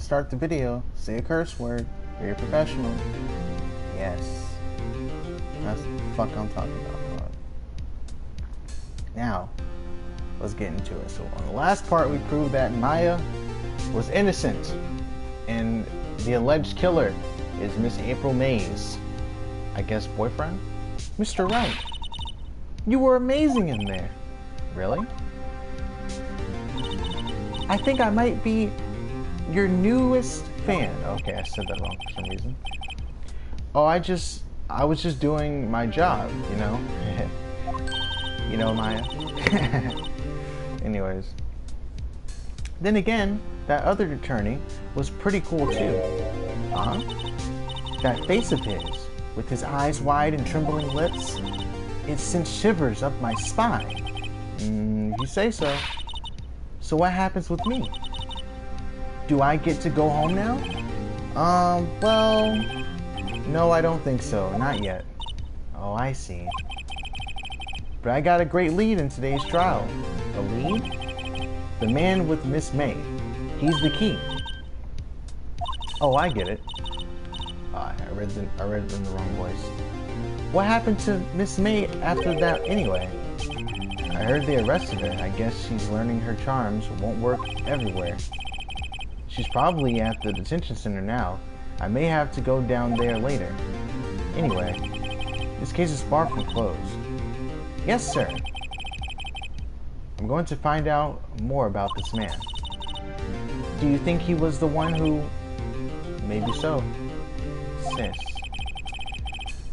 start the video, say a curse word. Very professional. Yes. That's the fuck I'm talking about, bro. Now, let's get into it. So on the last part, we proved that Maya was innocent, and the alleged killer is Miss April May's, I guess, boyfriend? Mr. Wright. You were amazing in there. Really? I think I might be your newest fan. Okay, I said that wrong for some reason. Oh, I was just doing my job, you know? You know, Maya. Anyways. Then again, that other attorney was pretty cool too. Huh? That face of his, with his eyes wide and trembling lips, it sent shivers up my spine. You say so. So what happens with me? Do I get to go home now? Well, no, I don't think so. Not yet. Oh, I see. But I got a great lead in today's trial. A lead? The man with Miss May. He's the key. Oh, I get it. I read it in the wrong voice. What happened to Miss May after that anyway? I heard they arrested her. I guess she's learning her charms won't work everywhere. She's probably at the detention center now. I may have to go down there later. Anyway, this case is far from closed. Yes, sir. I'm going to find out more about this man. Do you think he was the one who... Maybe so. Sis.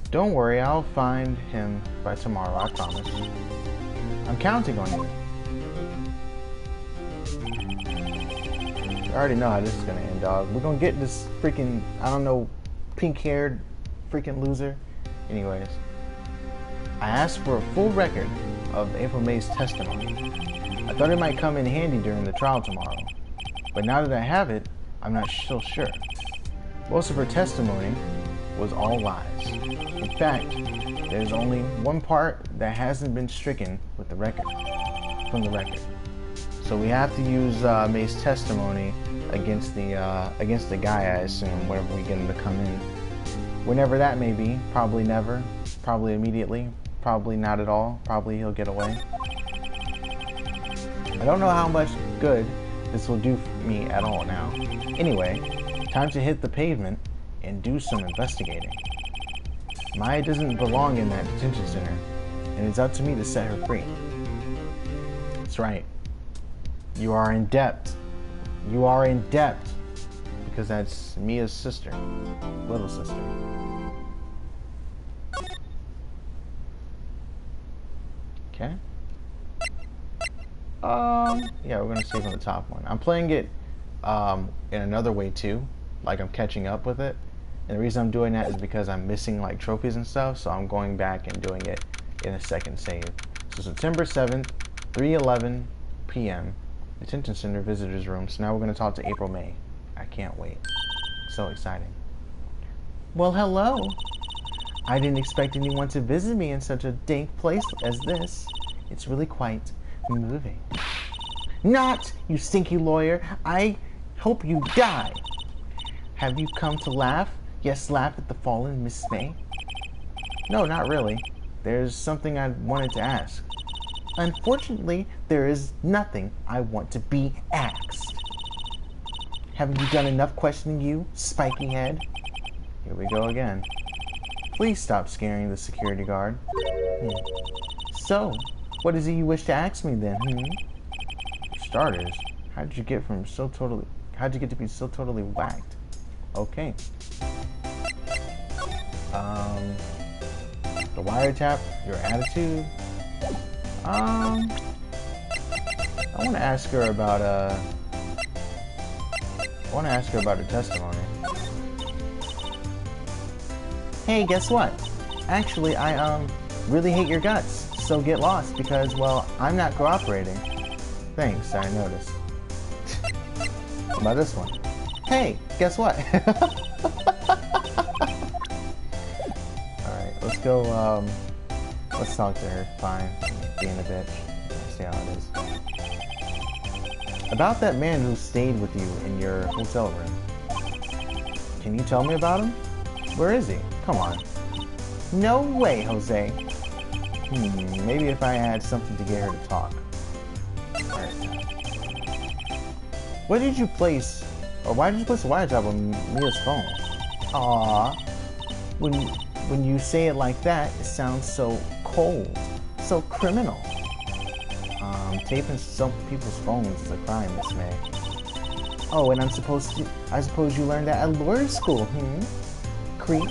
Don't worry, I'll find him by tomorrow, I promise. I'm counting on you. I already know how this is gonna end, dog. We're gonna get this freaking, I don't know, pink-haired freaking loser. Anyways. I asked for a full record of April May's testimony. I thought it might come in handy during the trial tomorrow. But now that I have it, I'm not so sure. Most of her testimony was all lies. In fact, there's only one part that hasn't been stricken with the record, from the record. So we have to use May's testimony against the guy, I assume, whenever we get him to come in. Whenever that may be, probably never, probably immediately, probably not at all, probably he'll get away. I don't know how much good this will do me at all now. Anyway, time to hit the pavement and do some investigating. Maya doesn't belong in that detention center, and it's up to me to set her free. That's right. You are in debt. You are in debt. Because that's Mia's sister. Little sister. Okay. Yeah, we're gonna save on the top one. I'm playing it in another way too. Like I'm catching up with it. And the reason I'm doing that is because I'm missing like trophies and stuff, so I'm going back and doing it in a second save. So September 7th, 3:11 p.m. Detention Center Visitors Room. So now we're going to talk to April May. I can't wait. So exciting. Well, hello. I didn't expect anyone to visit me in such a dank place as this. It's really quite moving. Not, you stinky lawyer. I hope you die. Have you come to laugh? Yes, laugh at the fallen Miss May? No, not really. There's something I wanted to ask. Unfortunately, there is nothing I want to be asked. Haven't you done enough questioning, you spiky head? Here we go again. Please stop scaring the security guard. So, what is it you wish to ask me then, For starters, how'd you get to be so totally whacked? Okay. The wiretap, your attitude. I want to ask her about her testimony. Hey, guess what? Actually, I really hate your guts. So get lost because, well, I'm not cooperating. Thanks, I noticed. What about this one? Hey, guess what? Alright, let's go, let's talk to her. Fine. Being a bitch. Let's see how it is. About that man who stayed with you in your hotel room. Can you tell me about him? Where is he? Come on. No way, Jose. Maybe if I had something to get her to talk. Alright. What did you place, or why did you place a wire job on Mia's phone? Aww. When you say it like that, it sounds so cold, so criminal. Taping some people's phones is a crime, Miss May. Oh, and I suppose you learned that at lawyer school, Creep.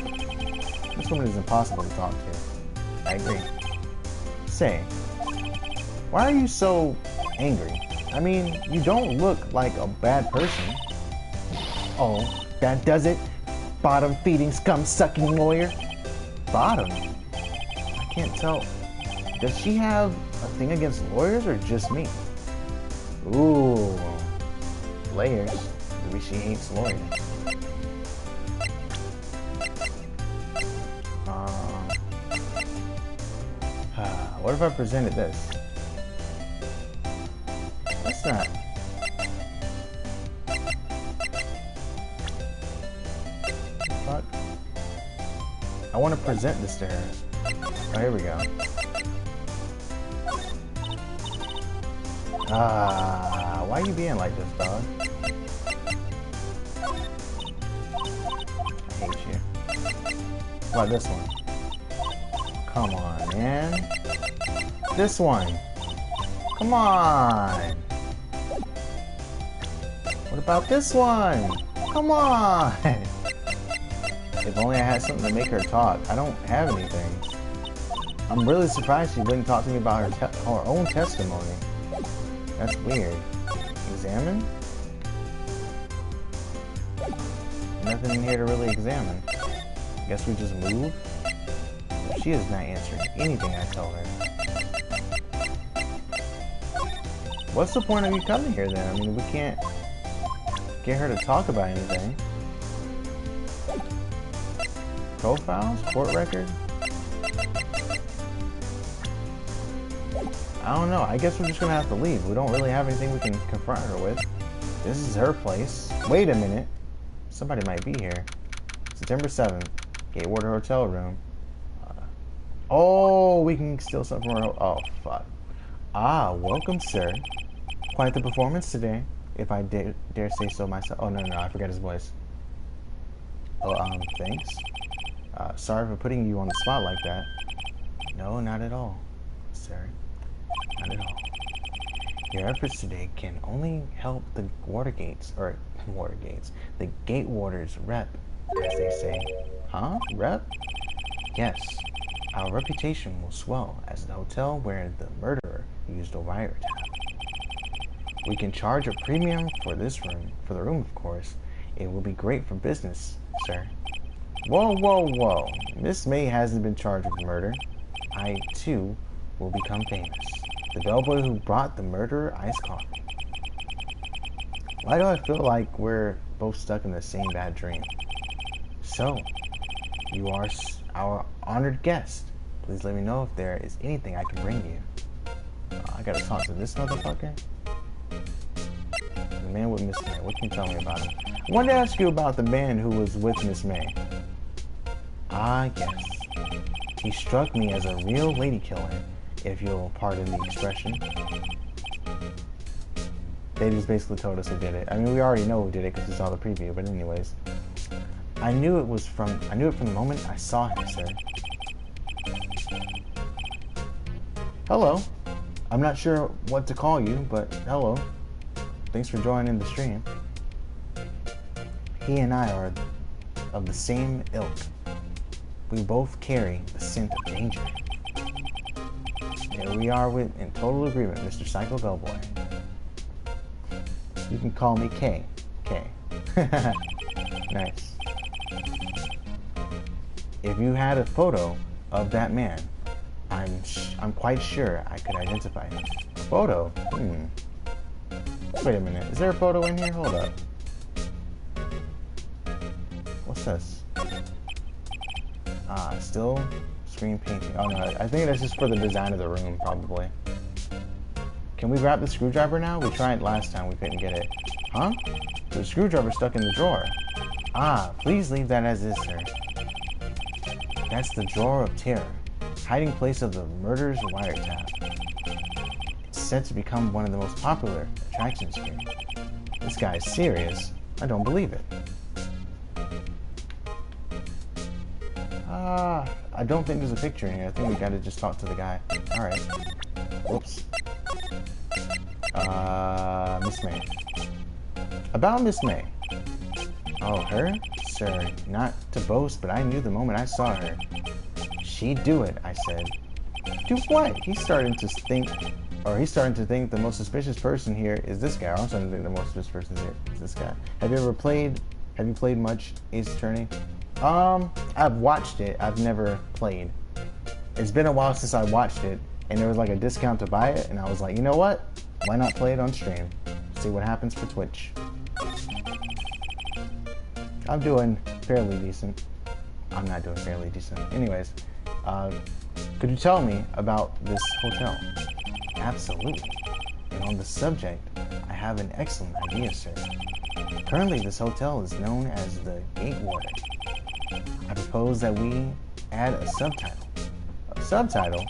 This woman is impossible to talk to. I agree. Say, why are you so angry? I mean, you don't look like a bad person. Oh, that does it? Bottom-feeding, scum-sucking lawyer? Bottom? I can't tell. Does she have a thing against lawyers or just me? Ooh. Layers. Maybe she hates lawyers. What if I presented this? What's that? Fuck. I want to present this to her. Oh, here we go. Why are you being like this, dog? I hate you. What about this one? Come on, man. This one. Come on. What about this one? Come on. If only I had something to make her talk. I don't have anything. I'm really surprised she wouldn't talk to me about her own testimony. That's weird. Examine? Nothing in here to really examine. Guess we just move? She is not answering anything I tell her. What's the point of you coming here then? I mean, we can't get her to talk about anything. Profiles? Court record? I don't know. I guess we're just gonna have to leave. We don't really have anything we can confront her with. This is her place. Wait a minute. Somebody might be here. September 7th. Gatewater Hotel Room. Oh, we can steal something from her. Oh, fuck. Ah, welcome, sir. Quite the performance today, if I dare say so myself. Oh, no, I forgot his voice. Oh, thanks. Sorry for putting you on the spot like that. No, not at all, sir. Not at all. Your efforts today can only help the the Gatewaters rep, as they say. Huh? Rep? Yes. Our reputation will swell as the hotel where the murderer used a wiretap. We can charge a premium for this room, for the room, of course. It will be great for business, sir. Whoa, whoa, whoa. Miss May hasn't been charged with murder. I, too, will become famous. The bellboy who brought the murderer iced coffee. Why do I feel like we're both stuck in the same bad dream? So, you are our honored guest. Please let me know if there is anything I can bring you. I gotta talk to this motherfucker. The man with Miss May. What can you tell me about him? I wanted to ask you about the man who was with Miss May. Ah, yes. He struck me as a real lady killer, if you'll pardon the expression. They just basically told us who did it. I mean, we already know who did it because we saw the preview, but anyways. I knew it from the moment I saw him, sir. Hello. I'm not sure what to call you, but hello. Thanks for joining the stream. He and I are of the same ilk. We both carry the scent of danger. Here we are in total agreement, Mr. Psycho Bellboy. You can call me K. K. Nice. If you had a photo of that man, I'm quite sure I could identify him. A photo? Wait a minute. Is there a photo in here? Hold up. What's this? Still screen painting. Oh no, I think that's just for the design of the room, probably. Can we grab the screwdriver now? We tried last time, we couldn't get it. Huh? The screwdriver's stuck in the drawer. Ah, please leave that as is, sir. That's the Drawer of Terror, hiding place of the murderer's wiretap. It's set to become one of the most popular attractions here. This guy is serious. I don't believe it. I don't think there's a picture in here. I think we gotta just talk to the guy. Alright. Whoops. Miss May. About Miss May. Oh, her? Sir, not to boast, but I knew the moment I saw her. She'd do it, I said. Do what? He's starting to think the most suspicious person here is this guy. I'm starting to think the most suspicious person here is this guy. Have you played much Ace Attorney? I've watched it. I've never played. It's been a while since I watched it, and there was like a discount to buy it, and I was like, you know what? Why not play it on stream? See what happens for Twitch. I'm doing fairly decent. I'm not doing fairly decent. Anyways, could you tell me about this hotel? Absolutely. And on the subject, I have an excellent idea, sir. Currently, this hotel is known as the Gatewater. I propose that we add a subtitle. A subtitle?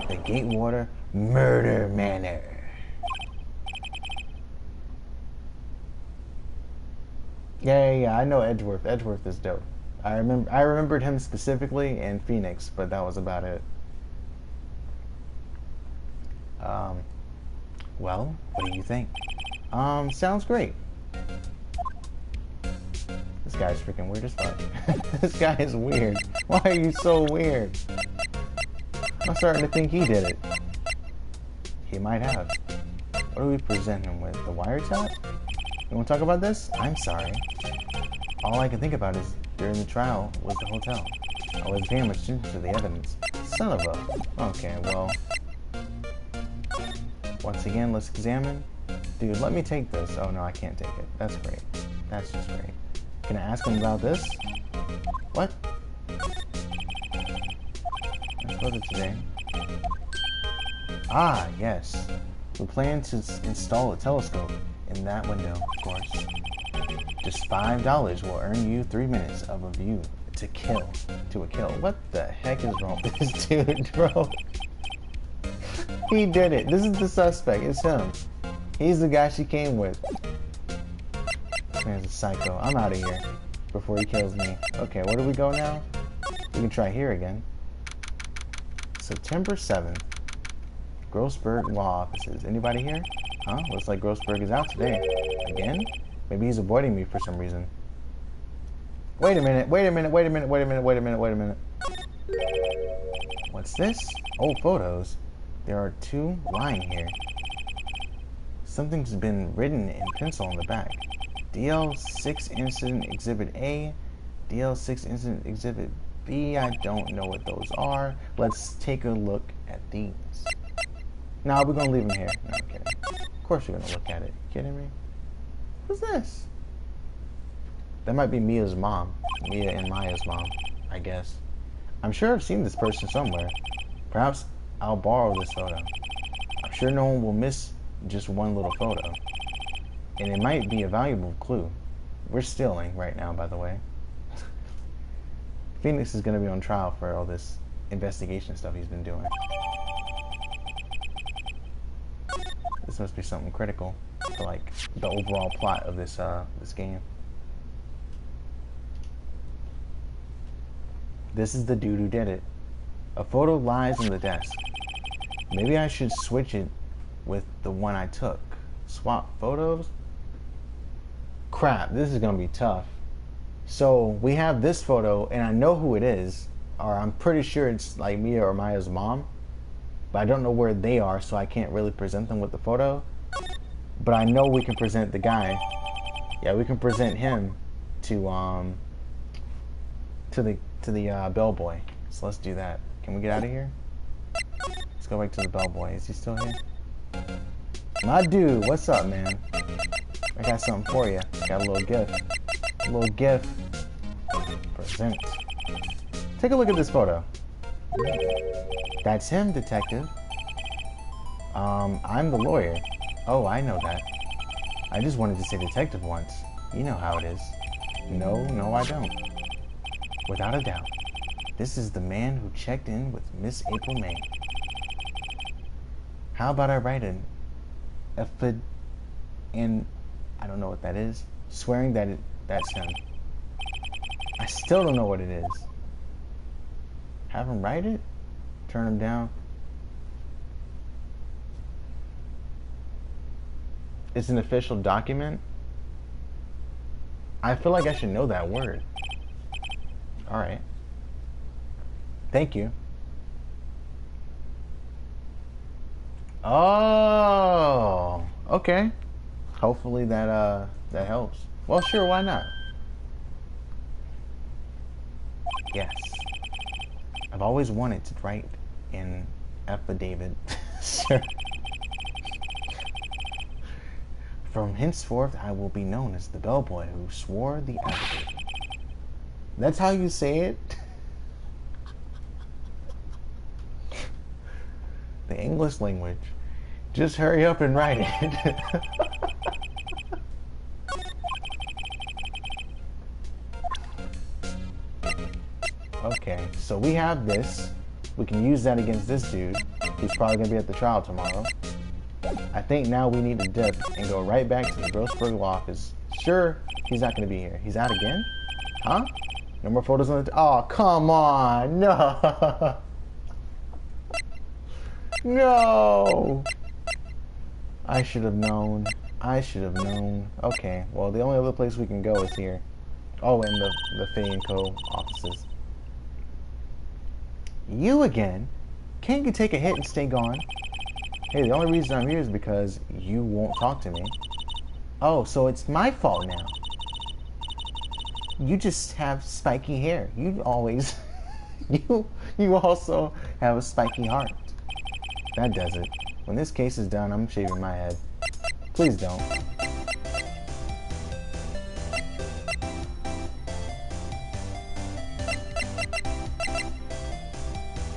The Gatewater Murder Manor. Yeah, I know Edgeworth. Edgeworth is dope. I remembered him specifically in Phoenix, but that was about it. Well, what do you think? Sounds great. This guy's freaking weird as fuck. This guy is weird. Why are you so weird? I'm starting to think he did it. He might have. What do we present him with? The wiretap? You want to talk about this? I'm sorry. All I can think about is during the trial was the hotel. I wasn't paying much attention to the evidence. Son of a... Okay, well... Once again, let's examine. Dude, let me take this. Oh no, I can't take it. That's great. That's just great. Can I ask him about this? What? I photo today. Ah, yes. We plan to install a telescope in that window, of course. Just $5 will earn you 3 minutes of a view to a kill. What the heck is wrong with this dude, bro? He did it. This is the suspect. It's him. He's the guy she came with. This man's a psycho. I'm out of here before he kills me. Okay, where do we go now? We can try here again. September 7th. Grossberg Law Offices. Anybody here? Huh? Looks like Grossberg is out today. Again? Maybe he's avoiding me for some reason. Wait a minute. What's this? Old photos. There are 2 lying here. Something's been written in pencil on the back. DL6 Incident Exhibit A, DL6 Incident Exhibit B. I don't know what those are. Let's take a look at these. Nah, we're gonna leave them here. No, I'm kidding. Of course you're gonna look at it. You kidding me? Who's this? That might be Mia's mom. Mia and Maya's mom, I guess. I'm sure I've seen this person somewhere. Perhaps I'll borrow this photo. I'm sure no one will miss just one little photo. And it might be a valuable clue. We're stealing right now, by the way. Phoenix is going to be on trial for all this investigation stuff he's been doing. This must be something critical to like the overall plot of this this game. This is the dude who did it. A photo lies on the desk. Maybe I should switch it with the one I took. Swap photos? Crap, this is gonna be tough. So we have this photo and I know who it is, or I'm pretty sure it's like Mia or Maya's mom, but I don't know where they are, so I can't really present them with the photo. But I know we can present the guy. Yeah, we can present him to the bellboy. So let's do that. Can we get out of here? Let's go back to the bellboy. Is he still here? My dude, what's up, man? I got something for you. Got a little gift. A little gift. Present. Take a look at this photo. That's him, detective. I'm the lawyer. Oh, I know that. I just wanted to say detective once. You know how it is. No, I don't. Without a doubt, this is the man who checked in with Miss April May. How about I write an effid and I don't know what that is, swearing that that's him. I still don't know what it is. Have him write it? Turn him down? It's an official document? I feel like I should know that word. Alright. Thank you. Oh, okay. Hopefully that helps. Well, sure, why not? Yes. I've always wanted to write an affidavit. Sure. From henceforth, I will be known as the bellboy who swore the affidavit. That's how you say it? The English language. Just hurry up and write it. Okay, so we have this. We can use that against this dude. He's probably gonna be at the trial tomorrow. I think now we need to dip and go right back to the Grossberg law office. Sure, he's not gonna be here. He's out again? Huh? No more photos on the... Oh, come on! No! No! I should have known. I should have known. Okay, well, the only other place we can go is here. Oh, in the Fay & Co. offices. You again? Can't you take a hit and stay gone? Hey, the only reason I'm here is because you won't talk to me. Oh, so it's my fault now. You just have spiky hair. You always... you also have a spiky heart. That does it. When this case is done, I'm shaving my head. Please don't.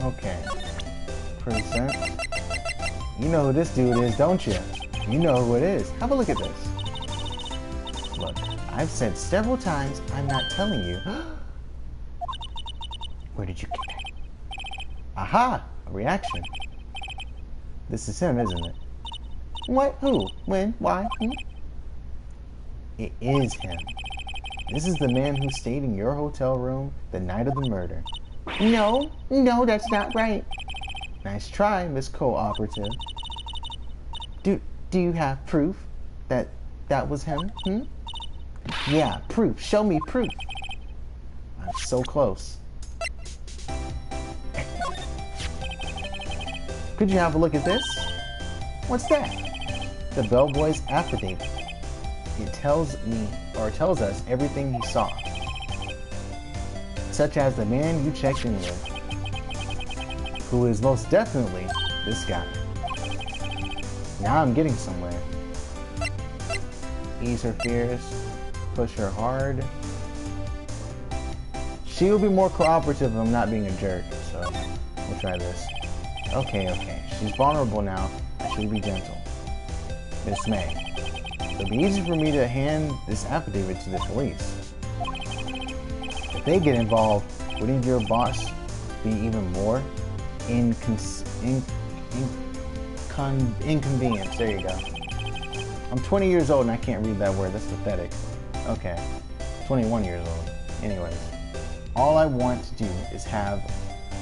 Okay. Present. You know who this dude is, don't you? You know who it is. Have a look at this. Look, I've said several times I'm not telling you. Where did you get that? Aha! A reaction. This is him, isn't it? What? Who? When? Why? It is him. This is the man who stayed in your hotel room the night of the murder. No, that's not right. Nice try, Miss Co-Operative. Do you have proof that was him? Yeah, proof. Show me proof. I'm so close. Could you have a look at this? What's that? The bellboy's affidavit. It tells us everything he saw. Such as the man you checked in with, who is most definitely this guy. Now I'm getting somewhere. Ease her fears, push her hard. She will be more cooperative if I'm not being a jerk, so we'll try this. Okay. She's vulnerable now. I should be gentle. Miss May. It'll be easy for me to hand this affidavit to the police. If they get involved, wouldn't your boss be even more inconvenienced? There you go. I'm 20 years old and I can't read that word. That's pathetic. Okay. 21 years old. Anyways. All I want to do is have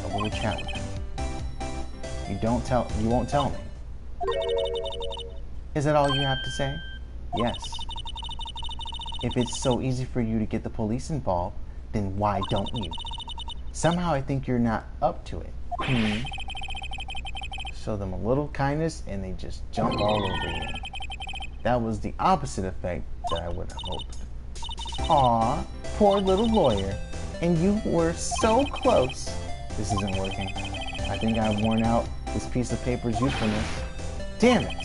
a little chat with him. You won't tell me. Is that all you have to say? Yes. If it's so easy for you to get the police involved, then why don't you? Somehow I think you're not up to it. Show them a little kindness and they just jump all over you. That was the opposite effect that I would have hoped. Aw, poor little lawyer. And you were so close. This isn't working. I think I've worn out this piece of paper's usefulness. Damn it!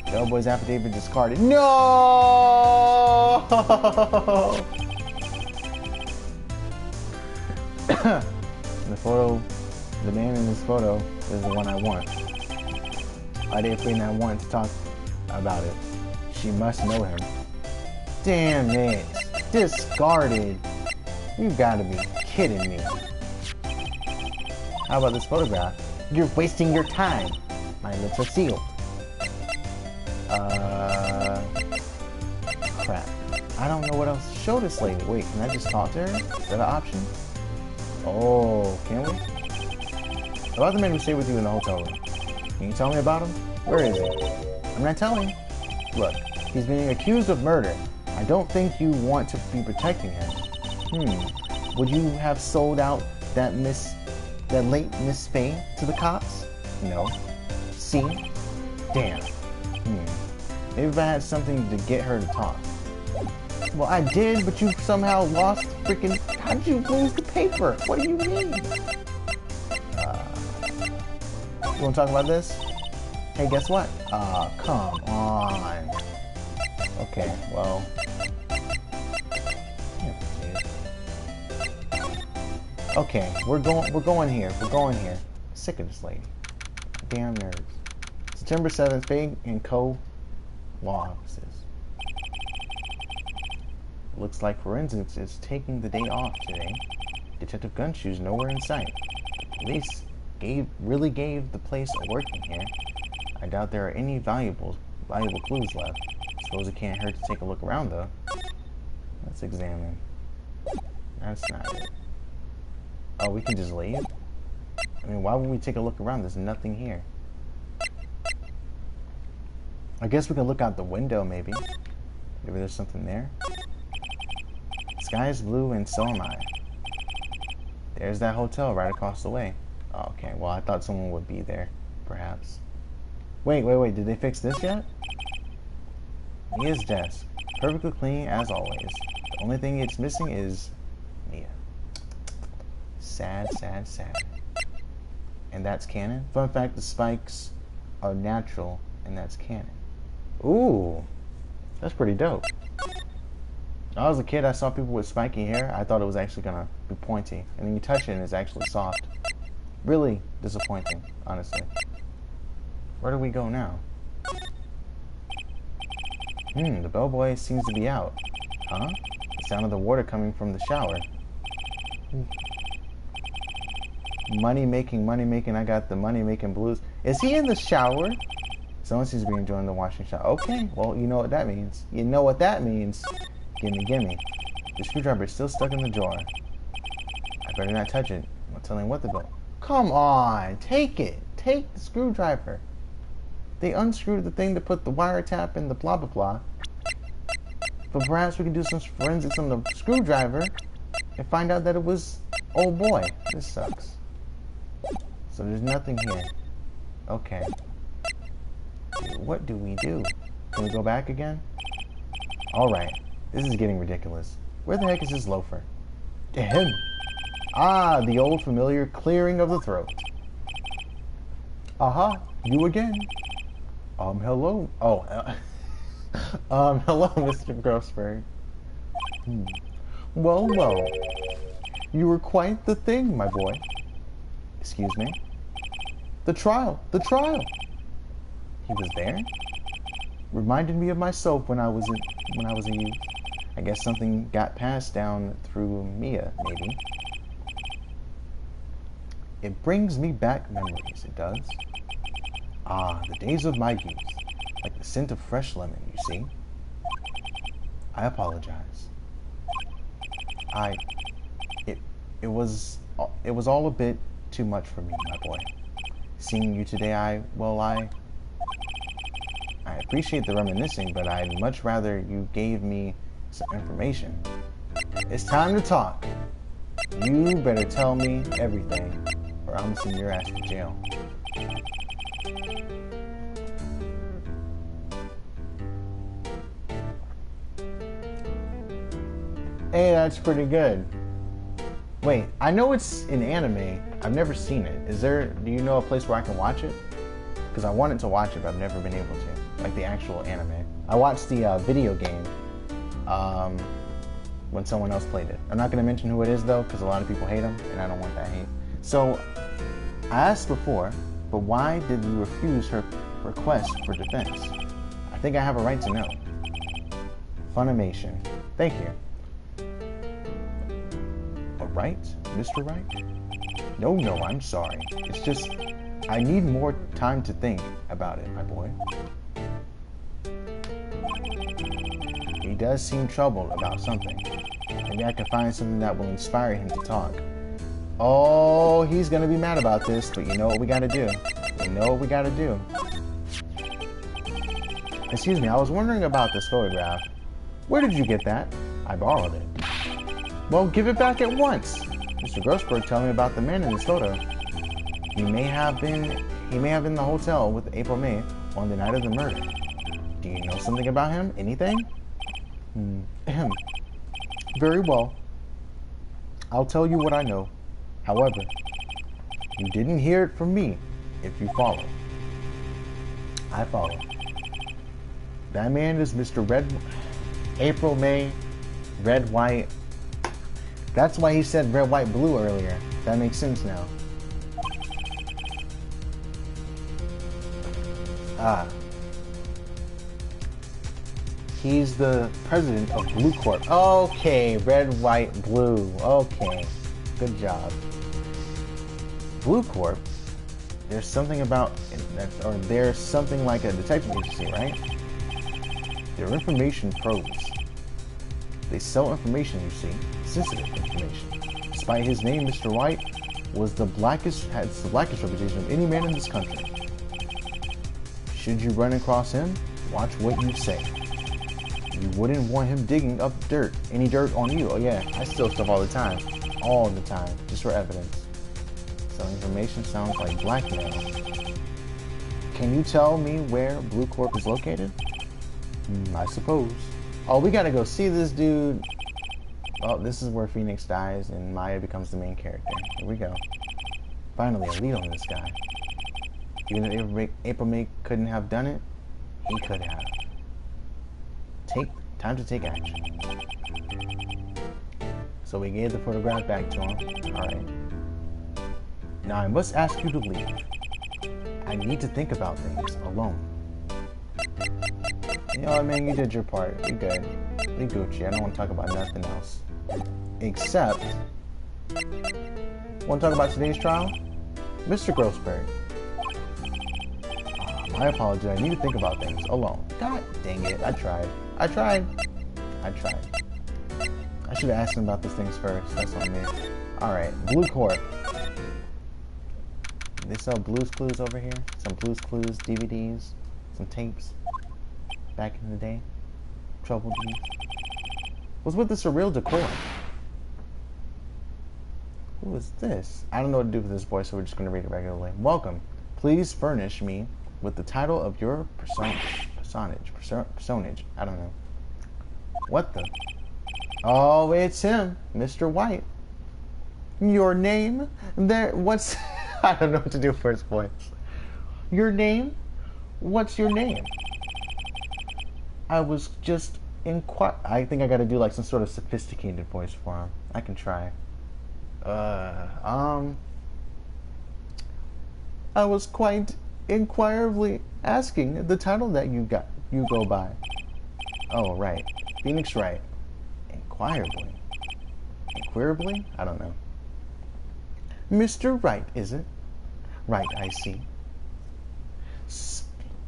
Bellboy's affidavit discarded. No! The man in this photo is the one I want. I didn't I wanted to talk about it. She must know him. Damn it! Discarded. You gotta be kidding me. How about this photograph? You're wasting your time. My lips are sealed. Crap. I don't know what else to show this lady. Wait, can I just talk to her? Is that an option? Oh, can we? About the man who stayed with you in the hotel room. Can you tell me about him? Where is he? I'm not telling. Look, he's being accused of murder. I don't think you want to be protecting him. Would you have sold out that late Miss Faye to the cops? No. See? Damn. Maybe if I had something to get her to talk. Well, I did, but you somehow lost freaking... How did you lose the paper? What do you mean? You want to talk about this? Hey, guess what? Come on. Okay, well... Okay, we're going here. Sick of this lady. Damn nerves. September 7th, Faye and Co. Law offices. Looks like forensics is taking the day off today. Detective Gunshoe's nowhere in sight. Police really gave the place a working here. I doubt there are any valuable clues left. Suppose it can't hurt to take a look around though. Let's examine. That's not it. Oh, we can just leave? I mean, why would we take a look around? There's nothing here. I guess we can look out the window, maybe. Maybe there's something there. The sky is blue and so am I. There's that hotel right across the way. Oh, okay, well, I thought someone would be there, perhaps. Wait, did they fix this yet? Mia's desk. Perfectly clean as always. The only thing it's missing is Mia. Sad, sad, sad. And that's canon? Fun fact, the spikes are natural, and that's canon. Ooh, that's pretty dope. When I was a kid, I saw people with spiky hair. I thought it was actually gonna be pointy. And then you touch it and it's actually soft. Really disappointing, honestly. Where do we go now? The bellboy seems to be out. Huh? The sound of the water coming from the shower. Money making, I got the money making blues. Is he in the shower? Someone seems to be enjoying the washing shower. Okay, well, you know what that means. You know what that means. Gimme. The screwdriver is still stuck in the drawer. I better not touch it. I'm not telling what the bill. Come on, take it. Take the screwdriver. They unscrewed the thing to put the wiretap in the blah blah blah. But perhaps we can do some forensics on the screwdriver and find out that it was old boy. This sucks. So there's nothing here. Okay. What do we do? Can we go back again? Alright. This is getting ridiculous. Where the heck is this loafer? Ahem. Ah, the old familiar clearing of the throat. Aha, you again. Hello. Oh, hello, Mr. Grossberg. Well. You were quite the thing, my boy. Excuse me? The trial. He was there? Reminded me of myself when I was a youth. I guess something got passed down through Mia, maybe. It brings me back memories, it does. Ah, the days of my youth. Like the scent of fresh lemon, you see? I apologize. It was all a bit too much for me, my boy. Seeing you today, I appreciate the reminiscing, but I'd much rather you gave me some information. It's time to talk. You better tell me everything, or I'm sending your ass to jail. Hey, that's pretty good. Wait, I know it's in anime. I've never seen it. Do you know a place where I can watch it? Because I wanted to watch it, but I've never been able to. Like the actual anime. I watched the video game when someone else played it. I'm not going to mention who it is though, because a lot of people hate him, and I don't want that hate. So, I asked before, but why did you refuse her request for defense? I think I have a right to know. Funimation. Thank you. Wright? Mr. Wright? No, I'm sorry. It's just, I need more time to think about it, my boy. He does seem troubled about something. Maybe I can find something that will inspire him to talk. Oh, he's gonna be mad about this, but you know what we gotta do. Excuse me, I was wondering about this photograph. Where did you get that? I borrowed it. Well, give it back at once. Mr. Grossberg told me about the man in this photo. He may have been in the hotel with April May on the night of the murder. Do you know something about him? Anything? Very well. I'll tell you what I know. However, you didn't hear it from me if you follow. I follow. That man is Mr. April May, Red, White. That's why he said red, white, blue earlier. That makes sense now. He's the president of Blue Corp. Okay, red, white, blue. Okay, good job. Blue Corp. There's something about that, or there's something like a detective agency, right? They're information pros. They sell information, you see, sensitive information. Despite his name, Mr. White has the blackest reputation of any man in this country. Should you run across him, watch what you say. You wouldn't want him digging up any dirt on you. Oh yeah, I steal stuff all the time, just for evidence. Selling information sounds like blackmail. Can you tell me where Blue Corp is located? I suppose. Oh, we gotta go see this dude. Oh, this is where Phoenix dies and Maya becomes the main character. Here we go. Finally, a lead on this guy. Even if April May couldn't have done it, he could have. Time to take action. So we gave the photograph back to him. Alright. Now I must ask you to leave. I need to think about things alone. You know what, man? You did your part. We good. We Gucci. I don't want to talk about nothing else. Except... Want to talk about today's trial? Mr. Grossberg. My apology. I need to think about things alone. God dang it. I tried. I should have asked him about these things first. That's on me. Alright. Blue Corp. They sell Blue's Clues over here. Some Blue's Clues DVDs. Some tapes. Back in the day. Trouble Dudes. Was with the surreal decor. Who is this? I don't know what to do with this voice, so we're just going to read it regularly. Welcome. Please furnish me with the title of your personage. I don't know. What the? Oh, it's him, Mr. White. Your name? What's... I don't know what to do for his voice. Your name? What's your name? I was just I think I gotta do like some sort of sophisticated voice for him. I can try. I was quite inquirably asking the title that you go by. Oh, right. Phoenix Wright. Inquirably? I don't know. Mr. Wright, is it? Right, I see.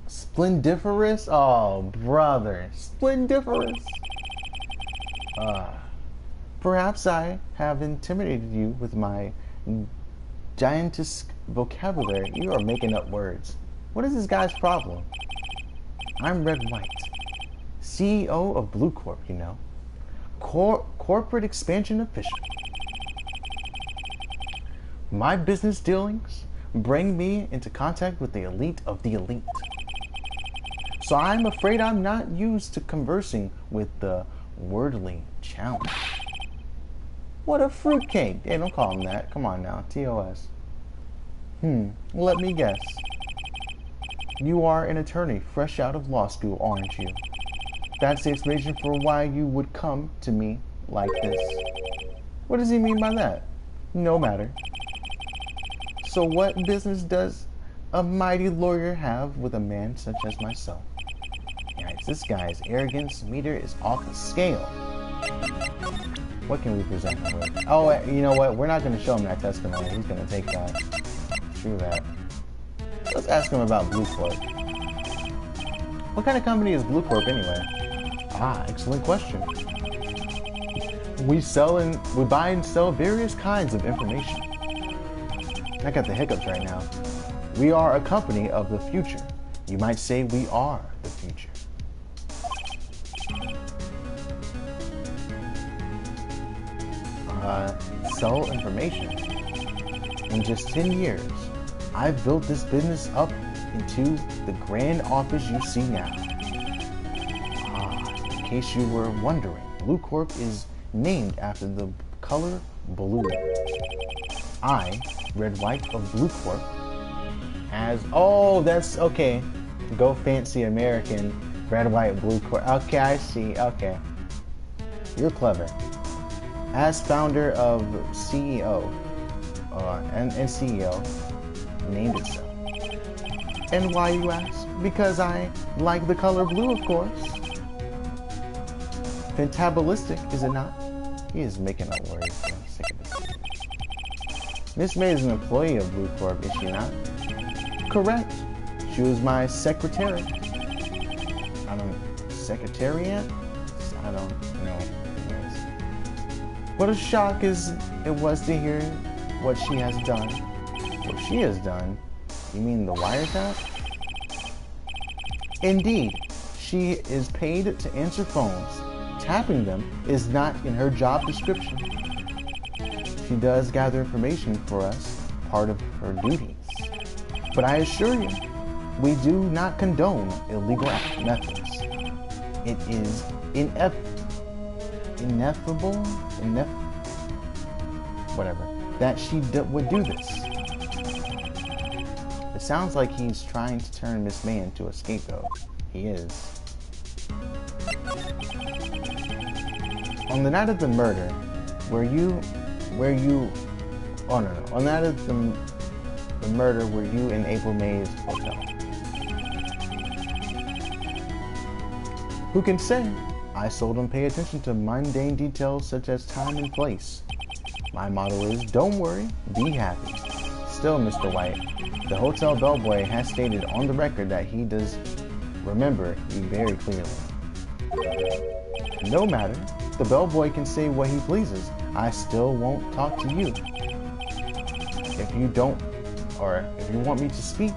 Splendiferous? Oh, brother. Splendiferous. Perhaps I have intimidated you with my giantesque vocabulary. You are making up words. What is this guy's problem? I'm Red White, CEO of Blue Corp, you know. Corporate expansion official. My business dealings bring me into contact with the elite of the elite. So I'm afraid I'm not used to conversing with the worldly challenge. What a fruitcake. Hey, don't call him that. Come on now. TOS. Let me guess. You are an attorney fresh out of law school, aren't you? That's the explanation for why you would come to me like this. What does he mean by that? No matter. So what business does a mighty lawyer have with a man such as myself? Guys, this guy's arrogance meter is off the scale. What can we present him with? Oh, you know what? We're not going to show him that testimony. He's going to take that. True that. Let's ask him about Blue Corp. What kind of company is Blue Corp anyway? Ah, excellent question. We buy and sell various kinds of information. I got the hiccups right now. We are a company of the future. You might say we are the future. Sell information. In just 10 years, I've built this business up into the grand office you see now. In case you were wondering, Blue Corp is named after the color blue. I, Red White of Blue Corp, oh, that's okay. Go fancy American, Red White Blue Corp. Okay, I see. Okay. You're clever. As founder of CEO, and CEO, named it so. And why, you ask? Because I like the color blue, of course. Fantabalistic, is it not? He is making up words. I'm sick of this. Miss May is an employee of Blue Corp, is she not? Correct. She was my secretary. Secretariat? I don't know. What a shock it was to hear what she has done. What she has done? You mean the wiretap? Indeed, she is paid to answer phones. Tapping them is not in her job description. She does gather information for us, part of her duties. But I assure you, we do not condone illegal methods. It is ineffable, whatever, that she would do this. It sounds like he's trying to turn Miss May into a scapegoat. He is. On the night of the murder, on the night of the murder, were you in April May's hotel? Who can say? I seldom pay attention to mundane details such as time and place. My motto is, don't worry, be happy. Still, Mr. White, the hotel bellboy has stated on the record that he does remember you very clearly. No matter, the bellboy can say what he pleases. I still won't talk to you. If you want me to speak,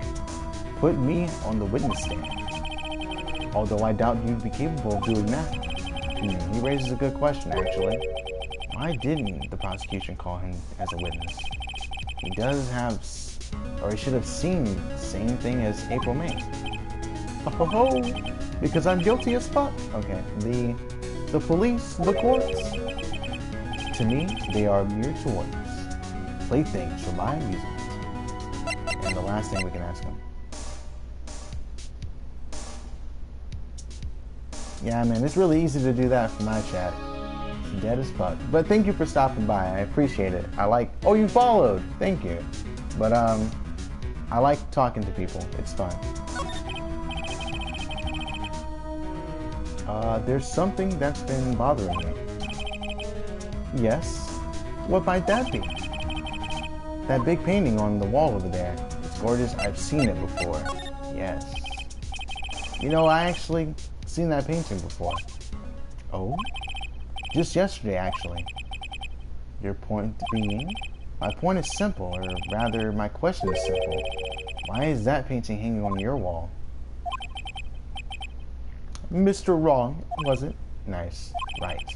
put me on the witness stand. Although I doubt you'd be capable of doing that. He raises a good question, actually. Why didn't the prosecution call him as a witness? He does have, or he should have seen the same thing as April May. Oh, because I'm guilty as fuck. Okay, the police, the courts, to me, they are mere toys, playthings for my amusement. And the last thing we can ask him. Yeah, man, it's really easy to do that for my chat. It's dead as fuck. But thank you for stopping by. I appreciate it. Oh, you followed. Thank you. But, I like talking to people. It's fun. There's something that's been bothering me. Yes? What might that be? That big painting on the wall over there. It's gorgeous. I've seen it before. Yes. You know, I actually seen that painting before. Oh? Just yesterday, actually. Your point being? My point is simple, or rather, my question is simple. Why is that painting hanging on your wall? Mr. Wrong, was it? Nice. Right.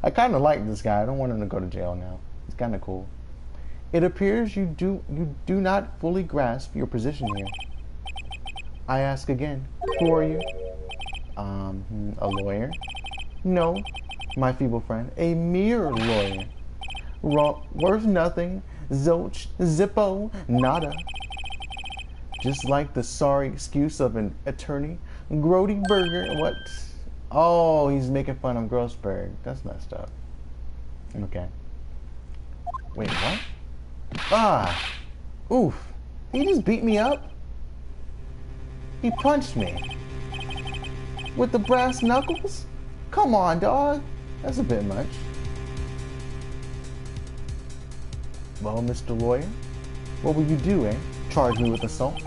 I kind of like this guy. I don't want him to go to jail now. It's kind of cool. It appears you do not fully grasp your position here. I ask again, who are you? A lawyer? No, my feeble friend, a mere lawyer. Worth nothing, zilch, zippo, nada. Just like the sorry excuse of an attorney, Grody Burger, what? Oh, he's making fun of Grossberg. That's messed up. Okay. Wait, what? Ah! Oof. He just beat me up? He punched me. With the brass knuckles? Come on, dog. That's a bit much. Well, Mr. Lawyer, what will you do, eh? Charge me with assault?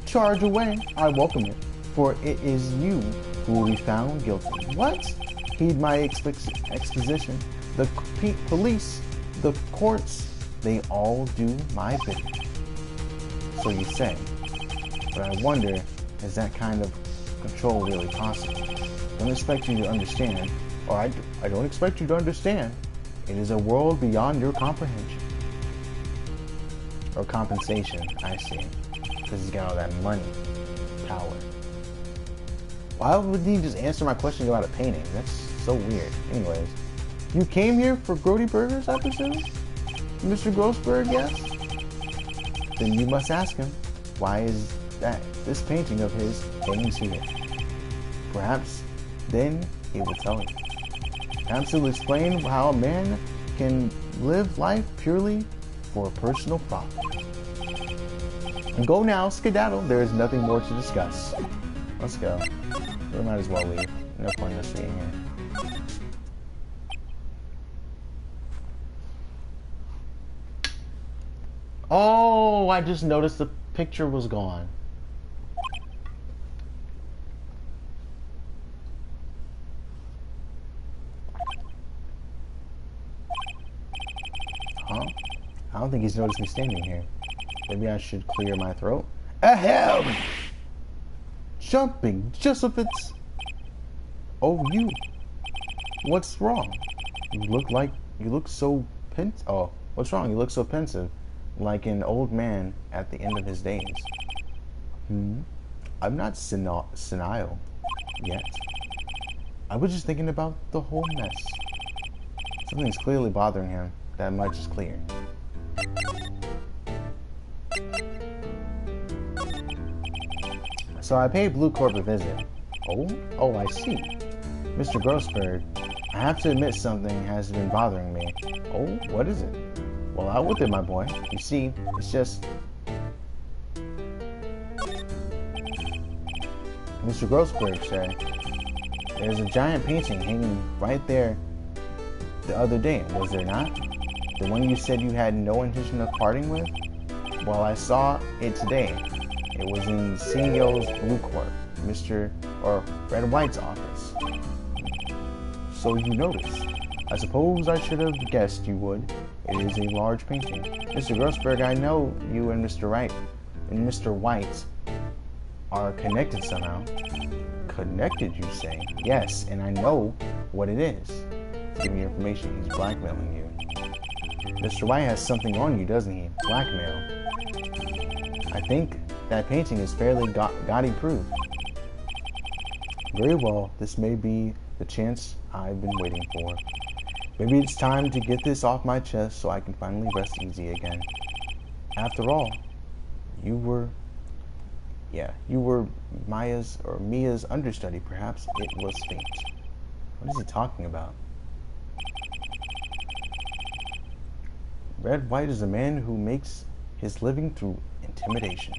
Charge away. I welcome it, for it is you who will be found guilty. What? Heed my exposition. The police, the courts, they all do my bidding. So you say. But I wonder, is that kind of control really possible? I don't expect you to understand, or I don't expect you to understand. It is a world beyond your comprehension. Or compensation, I see. Because he's got all that money, power. Why would he just answer my question about a painting? That's so weird. Anyways, you came here for Grody Burgers, I presume? Mr. Grossberg, yes? Then you must ask him, why is this painting of his hanging here? Perhaps then he will tell you. Perhaps he'll explain how a man can live life purely for personal profit. And go now, skedaddle. There is nothing more to discuss. Let's go. We might as well leave. No point in us being here. Oh, I just noticed the picture was gone. Huh? I don't think he's noticed me standing here. Maybe I should clear my throat. Ahem! Jumping Josephits! Oh, you. What's wrong? You look so oh, what's wrong? You look so pensive. Like an old man at the end of his days. I'm not senile yet. I was just thinking about the whole mess. Something's clearly bothering him. That much is clear. So I paid Blue Corp a visit. Oh, I see. Mr. Grossberg, I have to admit something has been bothering me. Oh, what is it? Well, out with it, my boy. You see, it's just... Mr. Grossberg, sir, there's a giant painting hanging right there the other day, was there not? The one you said you had no intention of parting with? Well, I saw it today. It was in CEO's Blue Corp, Red White's office. So you noticed. I suppose I should have guessed you would. It is a large painting. Mr. Grossberg, I know you and Mr. Wright and Mr. White are connected somehow. Connected, you say? Yes, and I know what it is. Give me information. He's blackmailing you. Mr. White has something on you, doesn't he? Blackmail. I think that painting is fairly gaudy proof. Very well, this may be the chance I've been waiting for. Maybe it's time to get this off my chest so I can finally rest easy again. After all, you were Mia's understudy, perhaps it was fate. What is he talking about? Red White is a man who makes his living through intimidation.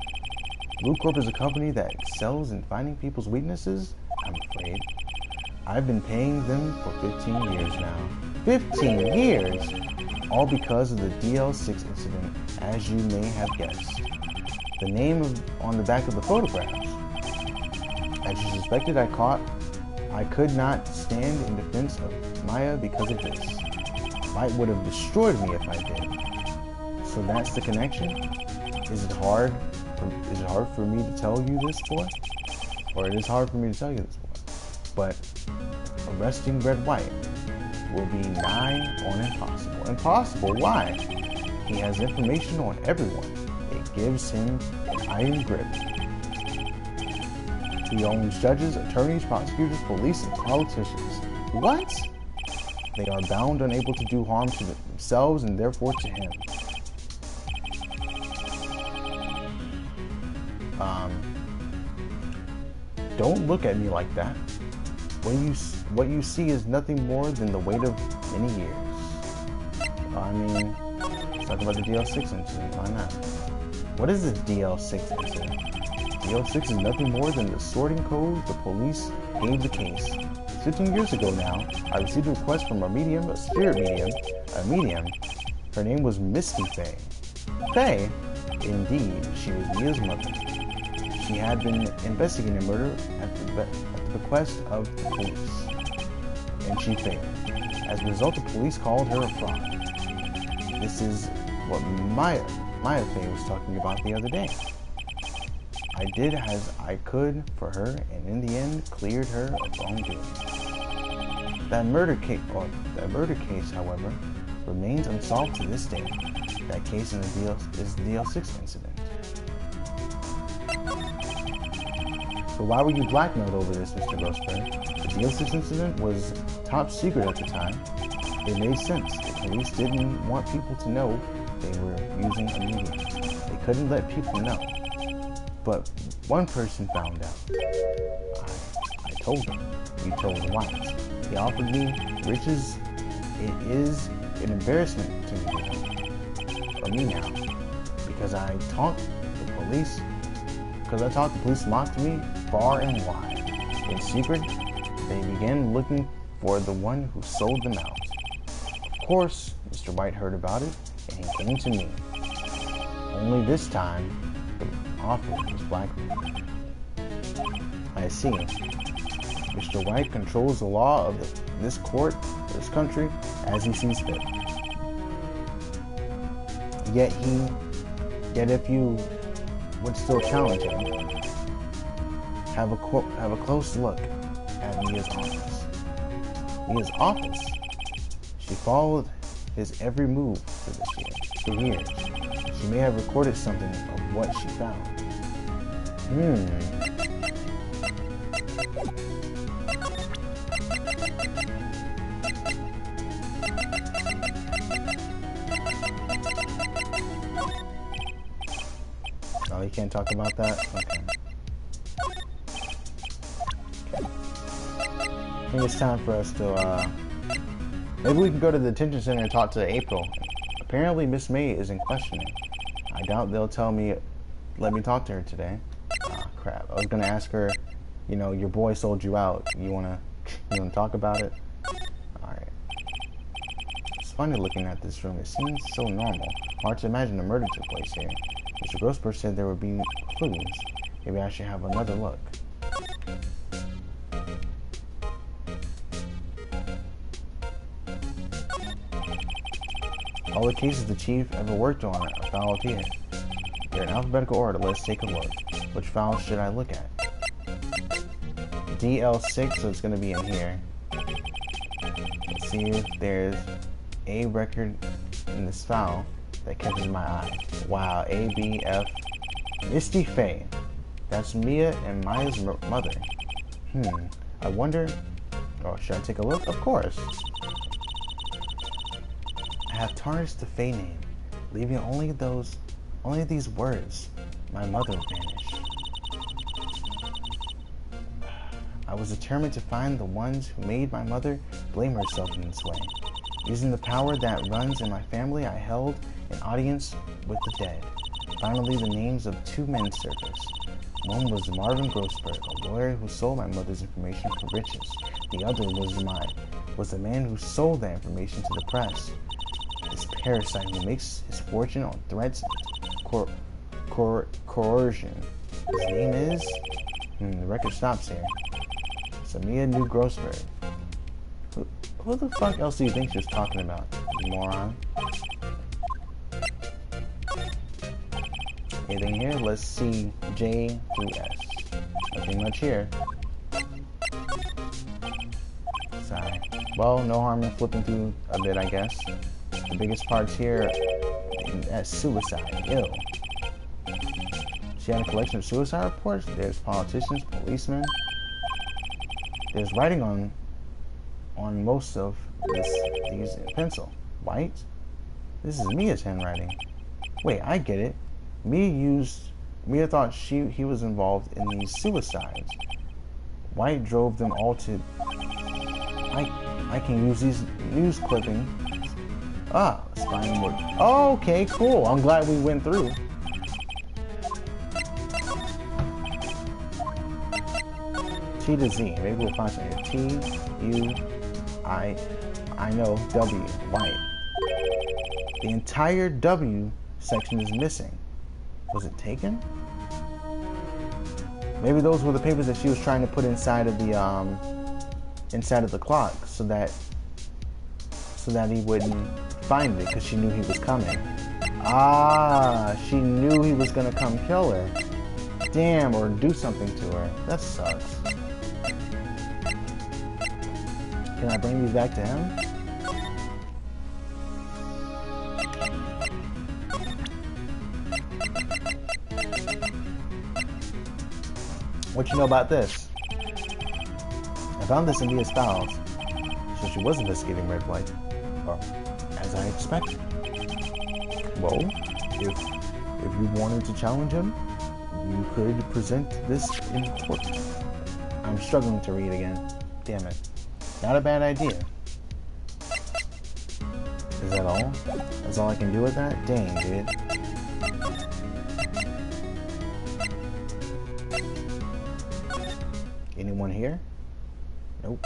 Blue Corp is a company that excels in finding people's weaknesses, I'm afraid. I've been paying them for 15 years now. 15 years? All because of the DL6 incident, as you may have guessed. The name on the back of the photographs. As you suspected, I could not stand in defense of Maya because of this. White would have destroyed me if I did. So that's the connection? Is it hard for me to tell you this, boy? Or it is hard for me to tell you this, boy. But arresting Red White will be nigh on impossible. Impossible? Why? He has information on everyone. It gives him an iron grip. He owns judges, attorneys, prosecutors, police, and politicians. What? They are bound unable to do harm to themselves and therefore to him. Don't look at me like that. What you see is nothing more than the weight of many years. I mean, let's talk about the DL6 incident. Why not? What is the DL6 incident? DL6 is nothing more than the sorting code the police gave the case. 15 years ago now, I received a request from a spirit medium. Her name was Misty Faye. Faye? Indeed, she was Mia's mother. She had been investigating a murder at the bequest of the police, and she failed. As a result, the police called her a fraud. This is what Maya Faye was talking about the other day. I did as I could for her, and in the end, cleared her of wrongdoing. That murder case, however, remains unsolved to this day. That case is the DL6 incident. So why were you blackmailed over this, Mr. Grossberg? The DL6 incident was top secret at the time. It made sense. The police didn't want people to know they were using a medium. They couldn't let people know. But one person found out. I told him. We told Wright. He offered me riches. It is an embarrassment to me, for me now, because I taught the police mocked me far and wide. In secret, they began looking for the one who sold them out. Of course, Mr. Wright heard about it, and he came to me. Only this time, the offer was blackmailed. I see. Mr. Wright controls the law of this court, this country, as he sees fit. Yet if you would still challenge him, have a close look at Mia's office. Mia's office? She followed his every move for years. She may have recorded something of what she found. Oh, you can't talk about that? Okay. I think it's time for us to, maybe we can go to the detention center and talk to April. Apparently, Miss May isn't questioning. I doubt they'll let me talk to her today. Ah, crap. I was gonna ask her, you know, your boy sold you out. You wanna talk about it? Alright. It's funny looking at this room. It seems so normal. Hard to imagine a murder took place here. Mr. Grossberg said there would be clues. Maybe I should have another look. All the cases the chief ever worked on are filed here. They're in alphabetical order. Let's take a look. Which file should I look at? DL6, so it's going to be in here. Let's see if there's a record in this file that catches my eye. Wow, ABF. Misty Faye. That's Mia and Maya's mother. I wonder... Oh, should I take a look? Of course. I have tarnished the Faye name, leaving only these words. My mother vanished. I was determined to find the ones who made my mother blame herself in this way. Using the power that runs in my family, I held an audience with the dead. Finally, the names of two men surfaced. One was Marvin Grossberg, a lawyer who sold my mother's information for riches. The other was the man who sold that information to the press. This parasite who makes his fortune on threats and coercion. His name is... the record stops here. Samia knew Grossberg. Who the fuck else do you think she was talking about, you moron? Anything here? Let's see J through S. Nothing much here. Sorry. Well, no harm in flipping through a bit, I guess. The biggest parts here, that's suicide. Ew. She had a collection of suicide reports. There's politicians, policemen. There's writing on most of these in pencil. White? This is Mia's handwriting. Wait, I get it. Mia thought he was involved in these suicides. White drove them all to... I can use these news clippings. Ah, spine work. Oh, okay, cool. I'm glad we went through. T to Z. Maybe we'll find something here. T, U, I know, W, white. The entire W section is missing. Was it taken? Maybe those were the papers that she was trying to put inside of the clock so that he wouldn't find it because she knew he was coming. Ah, she knew he was gonna come kill her. Damn, or do something to her. That sucks. Can I bring these back to him? What you know about this? I found this in Mia's files, so she was investigating Red White, or as I expected. Well, if you wanted to challenge him, you could present this in court. I'm struggling to read again. Damn it. Not a bad idea. Is that all? That's all I can do with that? Dang, dude. Anyone here? Nope.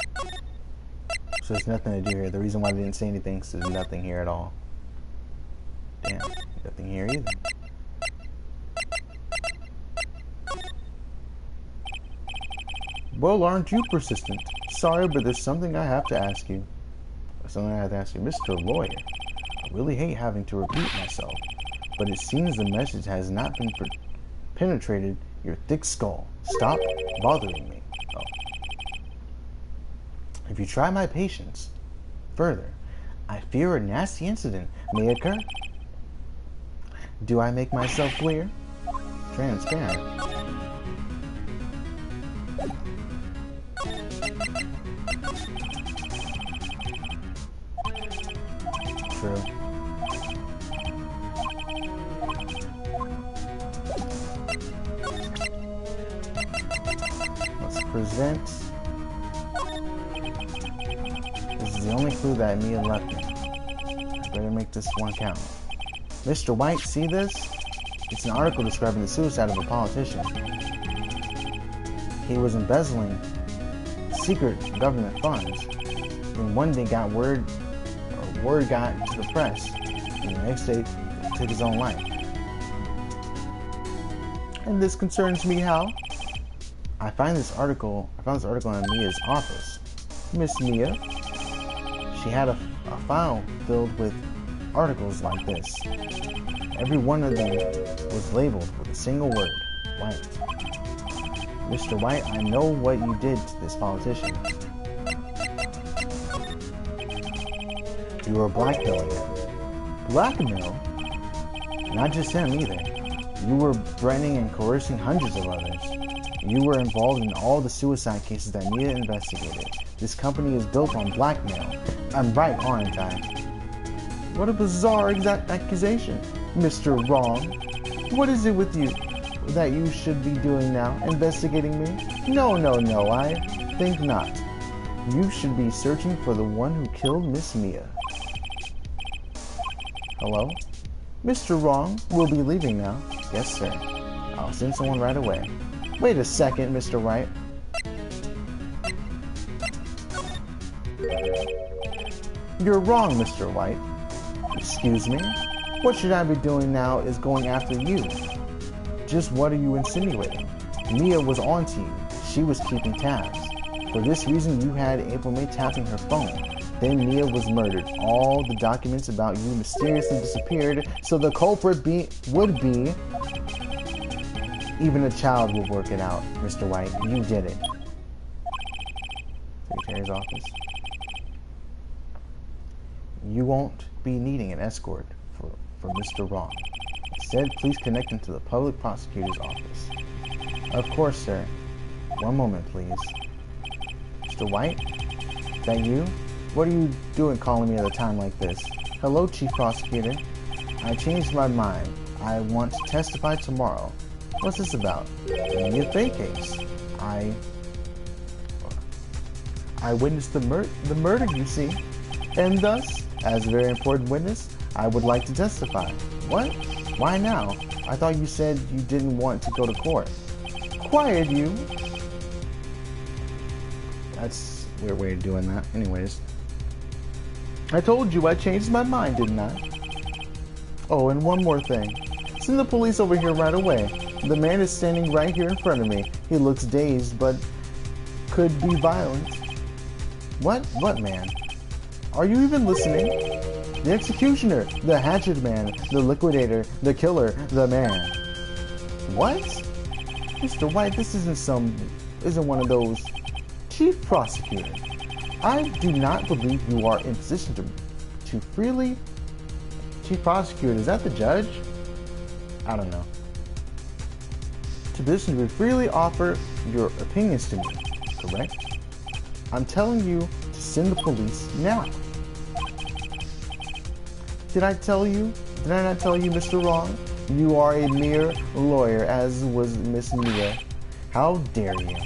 So there's nothing to do here. The reason why they didn't say anything is there's nothing here at all. Damn, nothing here either. Well, aren't you persistent? Sorry, but there's something I have to ask you. Mr. Lawyer, I really hate having to repeat myself, but it seems the message has not been penetrated your thick skull. Stop bothering me. Oh. If you try my patience further, I fear a nasty incident may occur. Do I make myself clear? Transparent. True. Let's present. This is the only clue that Mia left me. I better make this one count. Mr. White, see this? It's an article describing the suicide of a politician. He was embezzling secret government funds. Then one day word got to the press, and the next day took his own life. And this concerns me how? I found this article in Mia's office. Miss Mia, she had a file filled with articles like this. Every one of them was labeled with a single word, White. Mr. White, I know what you did to this politician. You were blackmailing him. Blackmail? Not just him either. You were threatening and coercing hundreds of others. You were involved in all the suicide cases that Mia investigated. This company is built on blackmail. I'm right, aren't I? What a bizarre accusation. Mr. Wrong. What is it with you that you should be doing now? Investigating me? No, I think not. You should be searching for the one who killed Miss Mia. Hello? Mr. Wrong, we'll be leaving now. Yes, sir. I'll send someone right away. Wait a second, Mr. Wright. You're wrong, Mr. White. Excuse me? What should I be doing now is going after you. Just what are you insinuating? Mia was on to you. She was keeping tabs. For this reason, you had April May tapping her phone. Then Mia was murdered. All the documents about you mysteriously disappeared, so the culprit would be... Even a child will work it out, Mr. White. You did it. Secretary's office. You won't be needing an escort for Mr. Wrong. Instead, please connect him to the public prosecutor's office. Of course, sir. One moment, please. Mr. White? Is that you? What are you doing calling me at a time like this? Hello, Chief Prosecutor. I changed my mind. I want to testify tomorrow. What's this about? A Fay case. I witnessed the murder, you see. And thus, as a very important witness, I would like to testify. What? Why now? I thought you said you didn't want to go to court. Quiet, you. That's a weird way of doing that. Anyways. I told you I changed my mind, didn't I? Oh, and one more thing. Send the police over here right away. The man is standing right here in front of me. He looks dazed, but could be violent. What? What man? Are you even listening? The executioner, the hatchet man, the liquidator, the killer, the man. What? Mr. White, this isn't one of those. Chief Prosecutor, I do not believe you are in position to freely... Chief Prosecutor, is that the judge? I don't know. To position to freely offer your opinions to me, correct? I'm telling you to send the police now. Did I not tell you, Mr. Wrong? You are a mere lawyer, as was Miss Mia. How dare you?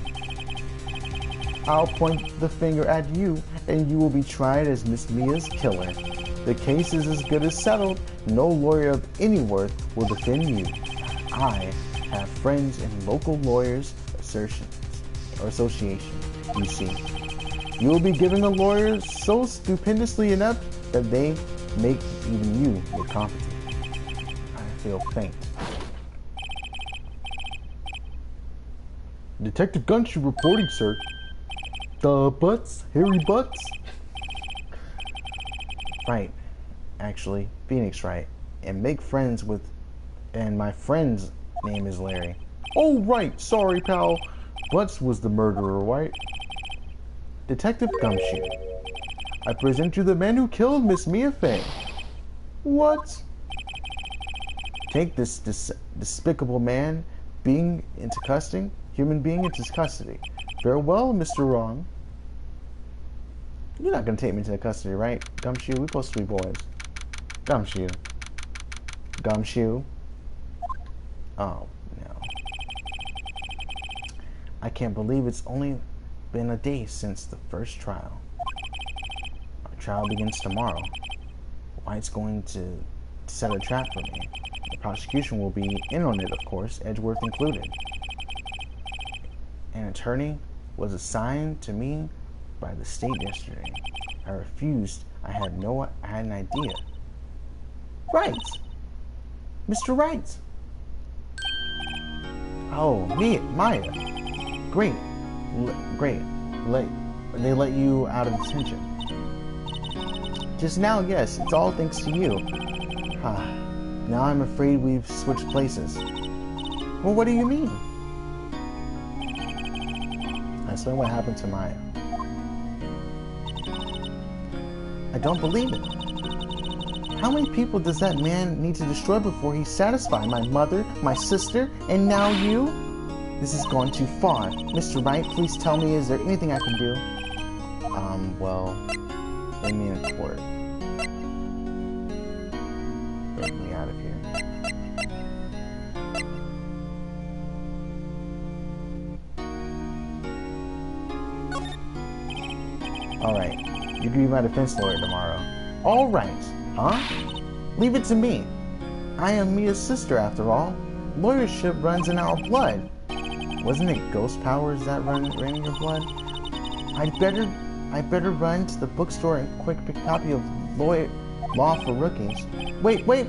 I'll point the finger at you, and you will be tried as Miss Mia's killer. The case is as good as settled. No lawyer of any worth will defend you. I have friends in local lawyers' association, you see. You will be given a lawyer so stupendously inept that they make even you look competent. I feel faint. Detective Gumshoe reporting, sir. The Butts? Harry Butts? Right. Actually, Phoenix Wright. And make friends with... And my friend's name is Larry. Oh, right. Sorry, pal. Butts was the murderer, right? Detective Gumshoe. I present you the man who killed Miss Mia Fey. What? Take this despicable man human being into custody. Farewell, Mr. Wrong. You're not gonna take me into custody, right? Gumshoe, we're supposed to be boys. Gumshoe. Gumshoe. Oh, no. I can't believe it's only been a day since the first trial. Our trial begins tomorrow. White's going to set a trap for me. The prosecution will be in on it, of course, Edgeworth included. An attorney was assigned to me by the state yesterday. I refused. I had an idea. Right. Mr. Wright. Oh, Maya. Great. Great. They let you out of detention. Just now, yes. It's all thanks to you. Now I'm afraid we've switched places. Well, what do you mean? Explain what happened to Maya. I don't believe it. How many people does that man need to destroy before he's satisfied? My mother, my sister, and now you? This has gone too far. Mr. Wright, please tell me, is there anything I can do? Well, bring me in court. Get me out of here. Alright, you can be my defense lawyer tomorrow. Alright, huh? Leave it to me. I am Mia's sister after all. Lawyership runs in our blood. Wasn't it ghost powers that ran in your blood? I'd better run to the bookstore and quick pick a copy of Law for Rookies. Wait! What?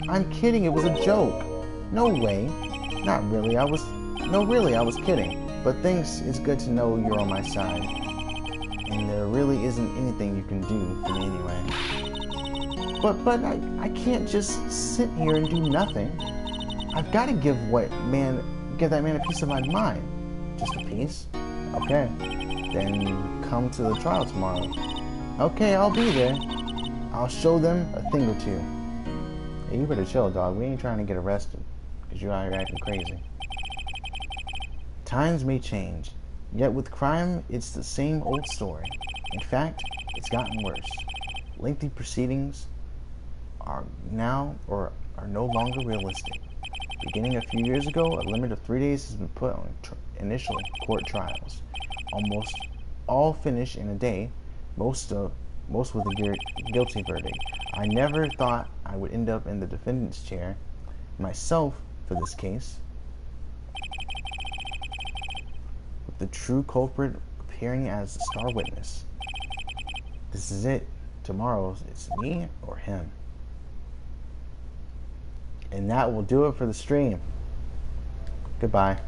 I'm kidding, it was a joke. No way. Not really, I was kidding. But thanks, it's good to know you're on my side. And there really isn't anything you can do for me anyway. But I can't just sit here and do nothing. I've got to give that man a piece of my mind. Just a piece? Okay. Then come to the trial tomorrow. Okay, I'll be there. I'll show them a thing or two. Hey, you better chill, dog. We ain't trying to get arrested. Because you're out here acting crazy. Times may change, yet with crime, it's the same old story. In fact, it's gotten worse. Lengthy proceedings are no longer realistic. Beginning a few years ago, a limit of 3 days has been put on initial court trials. Almost all finish in a day, most with a guilty verdict. I never thought I would end up in the defendant's chair myself for this case. the true culprit appearing as the star witness. This is it. Tomorrow it's me or him. And that will do it for the stream. Goodbye.